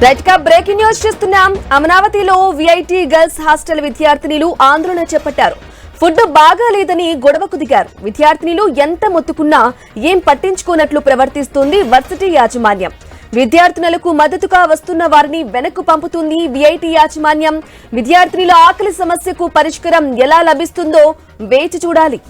Right గా breaking news చూస్తున్నాం. అమరావతిలో విఐటి గర్ల్స్ హాస్టల్ విద్యార్థినులు ఆందోళన చేపట్టారు. ఫుడ్ బాగాలేదని గొడవకు దిగారు. విద్యార్థినులు ఎంత మొత్తుకున్నా ఏం పట్టించుకోనట్లు ప్రవర్తిస్తుంది వర్సిటీ యాజమాన్యం. విద్యార్థినులకు మద్దతుగా వస్తున్న వారిని వెనక్కు పంపుతుంది విఐటి యాజమాన్యం. విద్యార్థినుల ఆకలి సమస్యకు పరిష్కారం ఎలా లభిస్తుందో వేచి చూడాలి.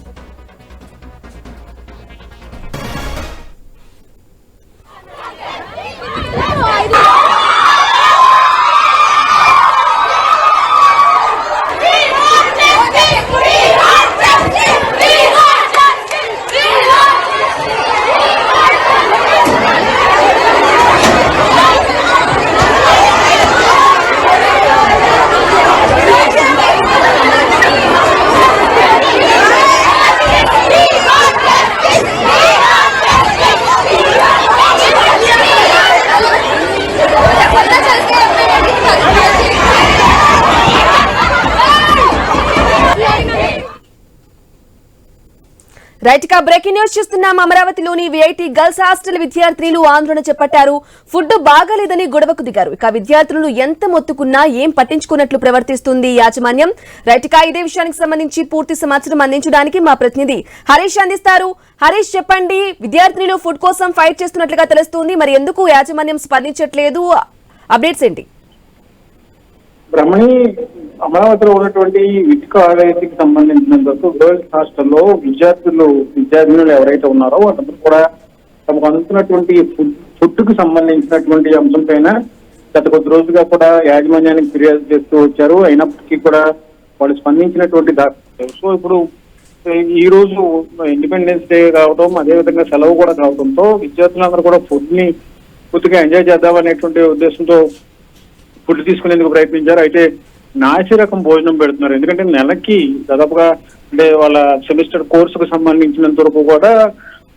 రైట్ గా బ్రేకింగ్ న్యూస్ చూస్తున్నాం. అమరావతిలోని విఐటి గర్ల్స్ హాస్టల్ విద్యార్థినులు ఆందోళన చేపట్టారు. ఫుడ్ బాగాలేదని గొడవకు దిగారు. ఇక విద్యార్థులు ఎంత మొత్తుకున్నా ఏం పట్టించుకున్నట్లు ప్రవర్తిస్తుంది యాజమాన్యం. రైట్ గా ఇదే విషయానికి సంబంధించి పూర్తి సమాచారం అందించడానికి మా ప్రతినిధి హరీష్ అందిస్తారు. హరీష్, చెప్పండి, విద్యార్థినులు ఫుడ్ కోసం ఫైట్ చేస్తున్నట్లుగా తెలుస్తుంది. మరి ఎందుకు యాజమాన్యం స్పందించట్లేదు? అప్డేట్స్ ఏంటి? బ్రహ్మణి, అమరావతిలో ఉన్నటువంటి విద్యాలయానికి సంబంధించినందుకు గర్ల్స్ హాస్టల్లో విద్యార్థినులు ఎవరైతే ఉన్నారో వాళ్ళందరూ కూడా తమకు అందుతున్నటువంటి ఫుడ్ కు సంబంధించినటువంటి అంశం పైన గత కొద్ది రోజులుగా కూడా యాజమాన్యానికి ఫిర్యాదు చేస్తూ వచ్చారు. అయినప్పటికీ కూడా వాళ్ళు స్పందించినటువంటి సో ఇప్పుడు ఈ రోజు ఇండిపెండెన్స్ డే కావడం, అదేవిధంగా సెలవు కూడా కావడంతో విద్యార్థులందరూ కూడా ఫుడ్ ని పూర్తిగా ఎంజాయ్ చేద్దామనేటువంటి ఉద్దేశంతో ఫుడ్ తీసుకునేందుకు ప్రయత్నించారు. అయితే నాసి రకం భోజనం పెడుతున్నారు. ఎందుకంటే నెలకి దాదాపుగా అంటే వాళ్ళ సెమిస్టర్ కోర్సుకు సంబంధించినంత వరకు కూడా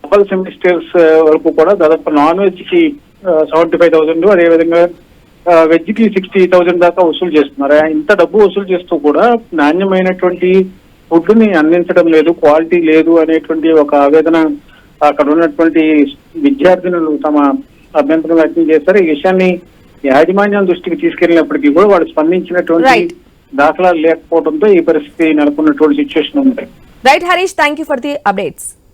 డబల్ సెమిస్టర్స్ వరకు కూడా దాదాపు నాన్ వెజ్ కి 75,000, అదేవిధంగా వెజ్ కి 60,000 దాకా వసూలు చేస్తున్నారు. ఇంత డబ్బు వసూలు చేస్తూ కూడా నాణ్యమైనటువంటి ఫుడ్ ని అందించడం లేదు, క్వాలిటీ లేదు అనేటువంటి ఒక ఆవేదన అక్కడ ఉన్నటువంటి విద్యార్థినులు తమ అభ్యంతరం వ్యక్తం చేస్తారు. ఈ విషయాన్ని యాజమాన్యం దృష్టికి తీసుకెళ్లినప్పటికీ కూడా వాళ్ళు స్పందించినటువంటి దాఖలాలు లేకపోవడంతో ఈ పరిస్థితి నెలకొన్నటువంటి సిచ్యువేషన్ ఉంది. Right Harish, thank you for the updates.